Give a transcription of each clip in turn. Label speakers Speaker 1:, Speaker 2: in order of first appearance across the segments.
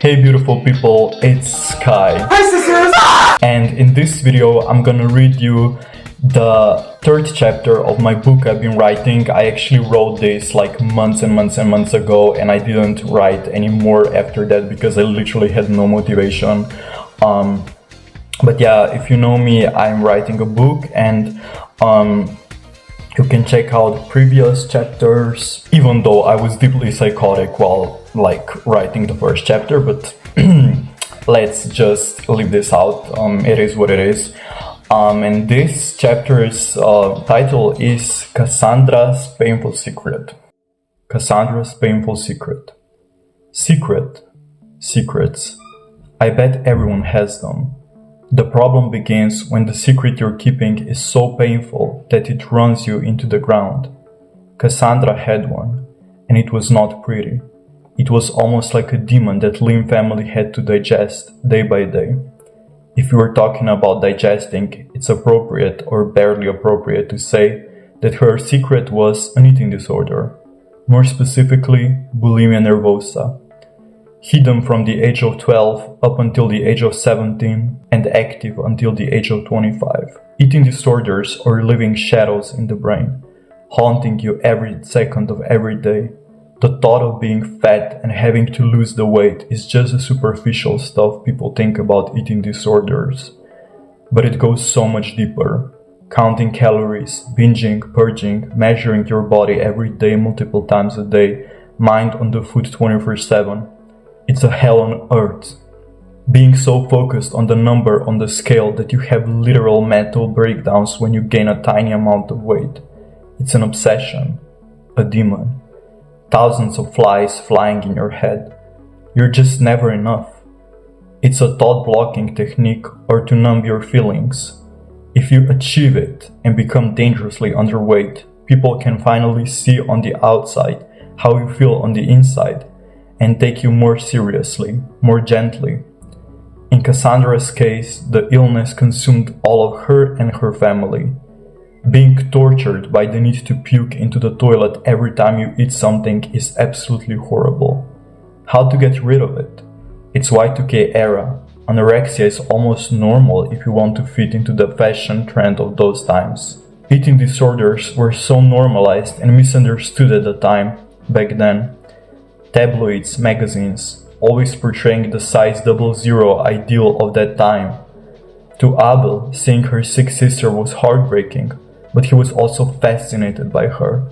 Speaker 1: Hey beautiful people, it's Sky.
Speaker 2: Hi sisters!
Speaker 1: And in this video I'm gonna read you the third chapter of my book I've been writing. I actually wrote this like months and months and months ago, and I didn't write anymore after that because I literally had no motivation. But yeah, if you know me, I'm writing a book, and you can check out previous chapters, even though I was deeply psychotic while like writing the first chapter, but let's just leave this out. It is what it is. And this chapter's title is Kassandra's Painful Secret. Kassandra's Painful Secret. Secrets. I bet everyone has them. The problem begins when the secret you're keeping is so painful that it runs you into the ground. Kassandra had one, and it was not pretty. It was almost like a demon that Lim family had to digest day by day. If you were talking about digesting, it's appropriate or barely appropriate to say that her secret was an eating disorder, more specifically bulimia nervosa. Hidden from the age of 12 up until the age of 17 and active until the age of 25. Eating disorders are living shadows in the brain, haunting you every second of every day. The thought of being fat and having to lose the weight is just the superficial stuff people think about eating disorders. But it goes so much deeper. Counting calories, binging, purging, measuring your body every day multiple times a day, mind on the food 24/7. It's a hell on earth. Being so focused on the number on the scale that you have literal mental breakdowns when you gain a tiny amount of weight. It's an obsession, a demon. Thousands of flies flying in your head. You're just never enough. It's a thought-blocking technique or to numb your feelings. If you achieve it and become dangerously underweight, people can finally see on the outside how you feel on the inside, and take you more seriously, more gently. In Kassandra's case, the illness consumed all of her and her family. Being tortured by the need to puke into the toilet every time you eat something is absolutely horrible. How to get rid of it? It's Y2K era. Anorexia is almost normal if you want to fit into the fashion trend of those times. Eating disorders were so normalized and misunderstood at the time, back then. Tabloids, magazines, always portraying the size 00 ideal of that time. To Abel, seeing her sick sister was heartbreaking, but he was also fascinated by her.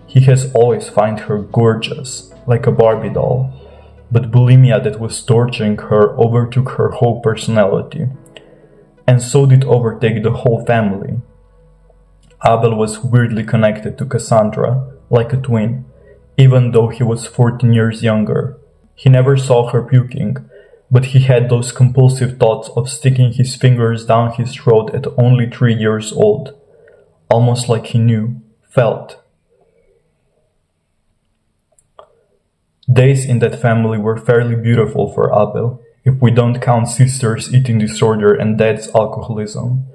Speaker 1: He has always found her gorgeous, like a Barbie doll. But bulimia that was torturing her overtook her whole personality. And so did overtake the whole family. Abel was weirdly connected to Kassandra, like a twin. Even though he was 14 years younger. He never saw her puking, but he had those compulsive thoughts of sticking his fingers down his throat at only 3 years old. Almost like he knew, felt. Days in that family were fairly beautiful for Abel, if we don't count sister's eating disorder and dad's alcoholism.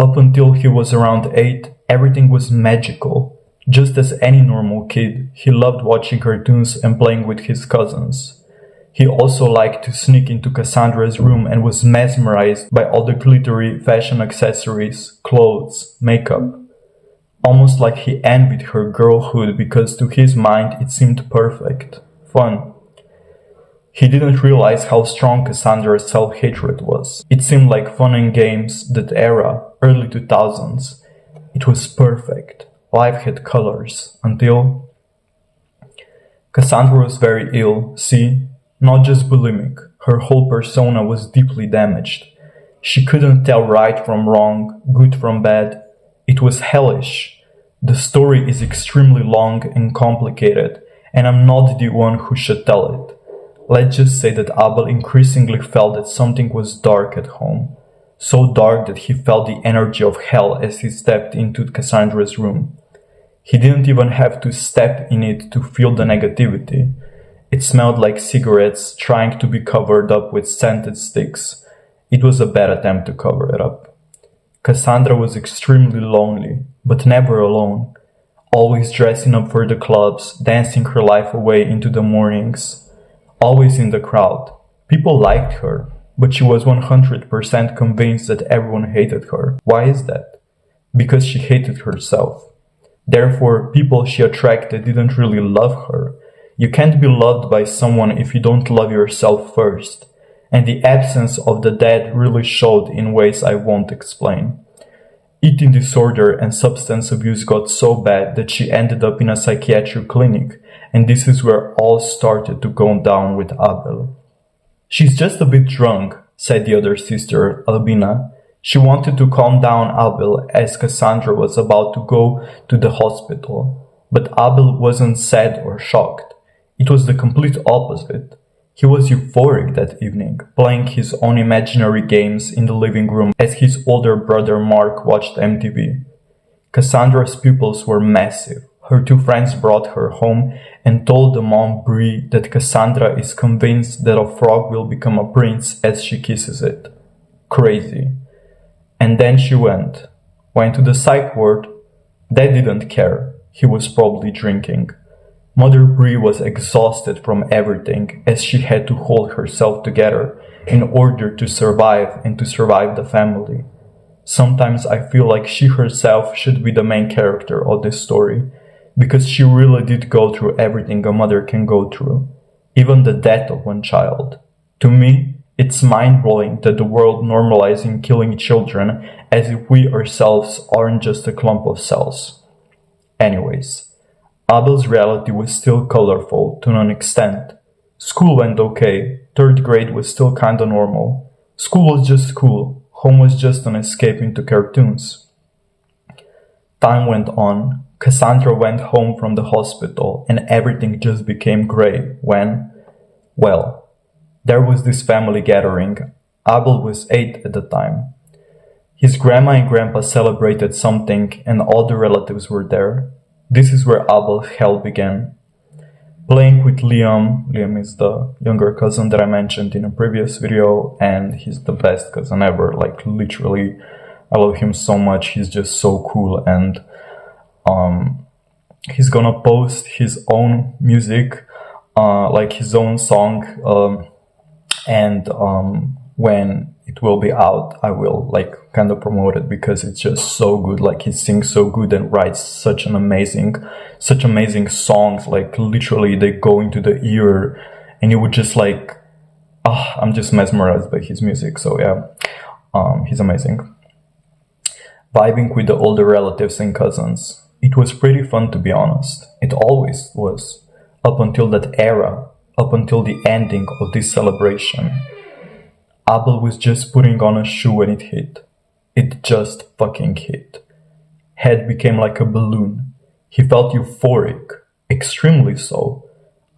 Speaker 1: Up until he was around 8, everything was magical. Just as any normal kid, he loved watching cartoons and playing with his cousins. He also liked to sneak into Kassandra's room and was mesmerized by all the glittery fashion accessories, clothes, makeup. Almost like he envied her girlhood because to his mind it seemed perfect, fun. He didn't realize how strong Kassandra's self-hatred was. It seemed like fun and games that era, early 2000s. It was perfect. Life had colors, until Kassandra was very ill, see, not just bulimic, her whole persona was deeply damaged. She couldn't tell right from wrong, good from bad. It was hellish. The story is extremely long and complicated, and I'm not the one who should tell it. Let's just say that Abel increasingly felt that something was dark at home. So dark that he felt the energy of hell as he stepped into Kassandra's room. He didn't even have to step in it to feel the negativity. It smelled like cigarettes trying to be covered up with scented sticks. It was a bad attempt to cover it up. Kassandra was extremely lonely, but never alone. Always dressing up for the clubs, dancing her life away into the mornings. Always in the crowd. People liked her, but she was 100% convinced that everyone hated her. Why is that? Because she hated herself. Therefore, people she attracted didn't really love her. You can't be loved by someone if you don't love yourself first. And the absence of the dead really showed in ways I won't explain. Eating disorder and substance abuse got so bad that she ended up in a psychiatric clinic, and this is where all started to go down with Abel. "She's just a bit drunk," said the other sister, Albina. She wanted to calm down Abel as Kassandra was about to go to the hospital. But Abel wasn't sad or shocked. It was the complete opposite. He was euphoric that evening, playing his own imaginary games in the living room as his older brother Mark watched MTV. Kassandra's pupils were massive. Her two friends brought her home and told the mom Bree that Kassandra is convinced that a frog will become a prince as she kisses it. Crazy. And then she went to the psych ward. Dad didn't care. He was probably drinking. Mother Bree was exhausted from everything as she had to hold herself together in order to survive and to survive the family. Sometimes I feel like she herself should be the main character of this story, because she really did go through everything a mother can go through, even the death of one child. To me, it's mind-blowing that the world normalizing killing children as if we ourselves aren't just a clump of cells. Anyways, Abel's reality was still colorful to an extent. School went okay, 3rd grade was still kinda normal. School was just school, home was just an escape into cartoons. Time went on, Kassandra went home from the hospital and everything just became grey when, well, there was this family gathering. Abel was 8 at the time. His grandma and grandpa celebrated something and all the relatives were there. This is where Abel's hell began. Playing with Liam is the younger cousin that I mentioned in a previous video, and he's the best cousin ever, like literally, I love him so much, he's just so cool, and he's gonna post his own music, like his own song, and when it will be out, I will like kind of promote it because it's just so good. Like he sings so good and writes such amazing songs. Like literally they go into the ear and you would just like, I'm just mesmerized by his music. So yeah, he's amazing. Vibing with the older relatives and cousins. It was pretty fun, to be honest. It always was, up until that era, up until the ending of this celebration. Abel was just putting on a shoe when it hit. It just fucking hit. Head became like a balloon. He felt euphoric, extremely so,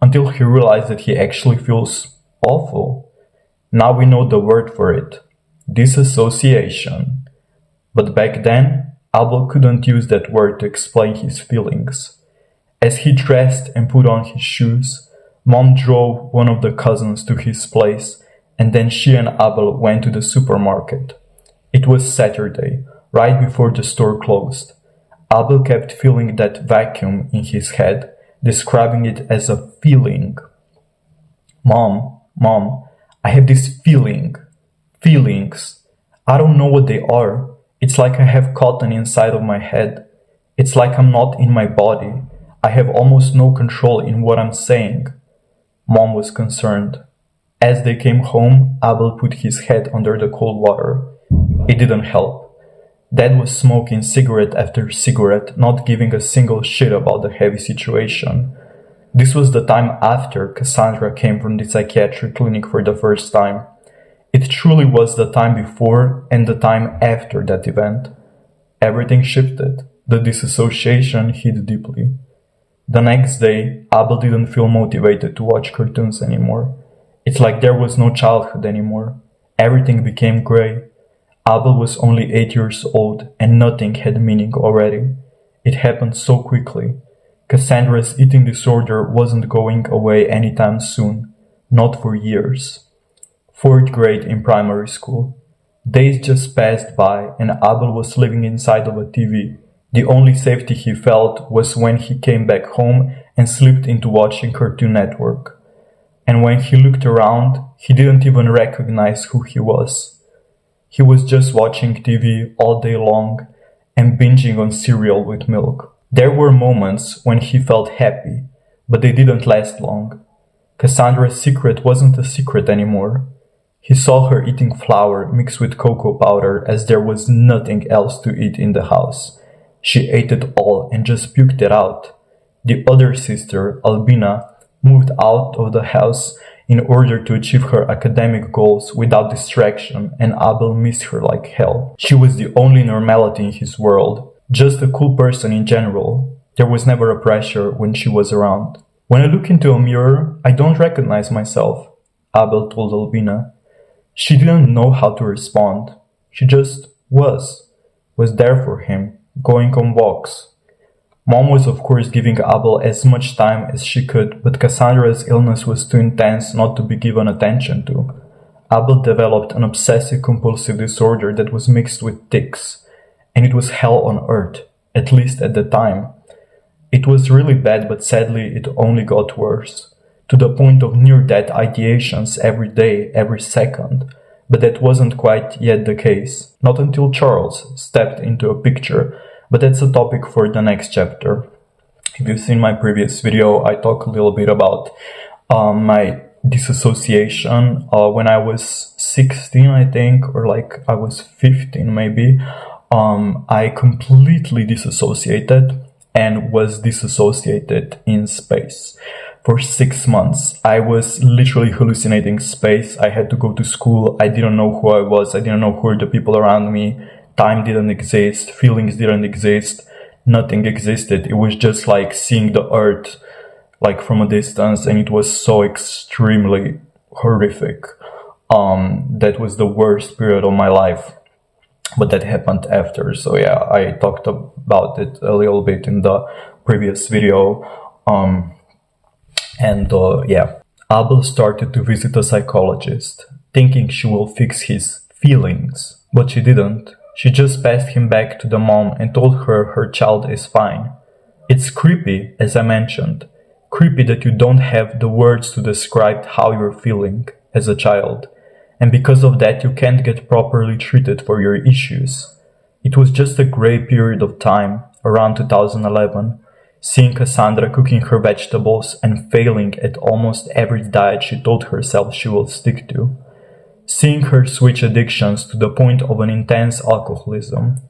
Speaker 1: until he realized that he actually feels awful. Now we know the word for it, disassociation. But back then, Abel couldn't use that word to explain his feelings. As he dressed and put on his shoes, Mom drove one of the cousins to his place, and then she and Abel went to the supermarket. It was Saturday, right before the store closed. Abel kept feeling that vacuum in his head, describing it as a feeling. Mom, I have this feelings. I don't know what they are. It's like I have cotton inside of my head. It's like I'm not in my body. I have almost no control in what I'm saying. Mom was concerned. As they came home, Abel put his head under the cold water. It didn't help. Dad was smoking cigarette after cigarette, not giving a single shit about the heavy situation. This was the time after Kassandra came from the psychiatric clinic for the first time. It truly was the time before and the time after that event. Everything shifted. The disassociation hit deeply. The next day, Abel didn't feel motivated to watch cartoons anymore. It's like there was no childhood anymore. Everything became grey. Abel was only 8 years old and nothing had meaning already. It happened so quickly. Kassandra's eating disorder wasn't going away anytime soon. Not for years. 4th grade in primary school. Days just passed by and Abel was living inside of a TV. The only safety he felt was when he came back home and slipped into watching Cartoon Network. And when he looked around, he didn't even recognize who he was. He was just watching TV all day long and binging on cereal with milk. There were moments when he felt happy, but they didn't last long. Kassandra's secret wasn't a secret anymore. He saw her eating flour mixed with cocoa powder as there was nothing else to eat in the house. She ate it all and just puked it out. The other sister, Albina, moved out of the house in order to achieve her academic goals without distraction, and Abel missed her like hell. She was the only normality in his world, just a cool person in general. There was never a pressure when she was around. When I look into a mirror, I don't recognize myself, Abel told Albina. She didn't know how to respond. She just was there for him, going on walks. Mom was of course giving Abel as much time as she could, but Kassandra's illness was too intense not to be given attention to. Abel developed an obsessive-compulsive disorder that was mixed with tics, and it was hell on earth, at least at the time. It was really bad, but sadly it only got worse, to the point of near-death ideations every day, every second. But that wasn't quite yet the case, not until Charles stepped into a picture. But that's a topic for the next chapter. If you've seen my previous video, I talk a little bit about my disassociation when I was 16, I think, or like I was 15 maybe. I completely disassociated and was disassociated in space. For 6 months, I was literally hallucinating space. I had to go to school. I didn't know who I was. I didn't know who were the people around me. Time didn't exist, feelings didn't exist, nothing existed. It was just like seeing the earth like from a distance, and it was so extremely horrific. That was the worst period of my life, but that happened after. So yeah, I talked about it a little bit in the previous video. Yeah, Abel started to visit a psychologist, thinking she will fix his feelings, but she didn't. She just passed him back to the mom and told her her child is fine. It's creepy, as I mentioned. Creepy that you don't have the words to describe how you're feeling as a child. And because of that, you can't get properly treated for your issues. It was just a grey period of time, around 2011, seeing Kassandra cooking her vegetables and failing at almost every diet she told herself she will stick to. Seeing her switch addictions to the point of an intense alcoholism.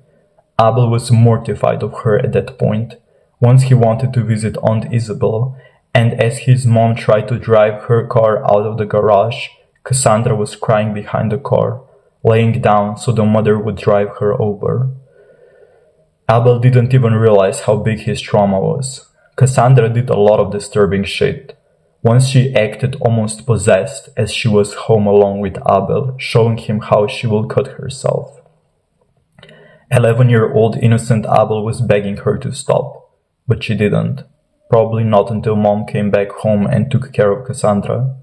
Speaker 1: Abel was mortified of her at that point. Once he wanted to visit Aunt Isabel, and as his mom tried to drive her car out of the garage, Kassandra was crying behind the car, laying down so the mother would drive her over. Abel didn't even realize how big his trauma was. Kassandra did a lot of disturbing shit. Once she acted almost possessed as she was home alone with Abel, showing him how she will cut herself. 11-year-old innocent Abel was begging her to stop, but she didn't. Probably not until mom came back home and took care of Kassandra.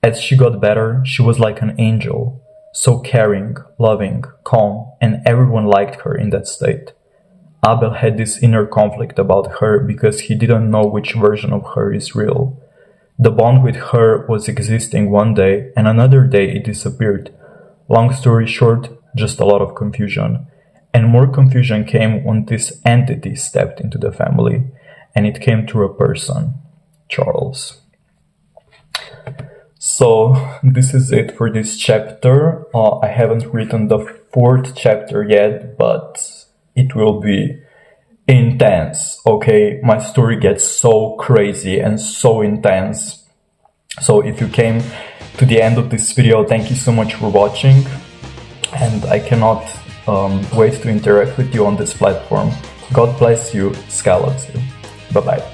Speaker 1: As she got better, she was like an angel, so caring, loving, calm, and everyone liked her in that state. Abel had this inner conflict about her because he didn't know which version of her is real. The bond with her was existing one day, and another day it disappeared. Long story short, just a lot of confusion. And more confusion came when this entity stepped into the family, and it came through a person, Charles. So, this is it for this chapter. I haven't written the 4th chapter yet, but it will be intense, okay? My story gets so crazy and so intense. So if you came to the end of this video, thank you so much for watching, and I cannot wait to interact with you on this platform. God bless you, Sky loves you. Bye bye.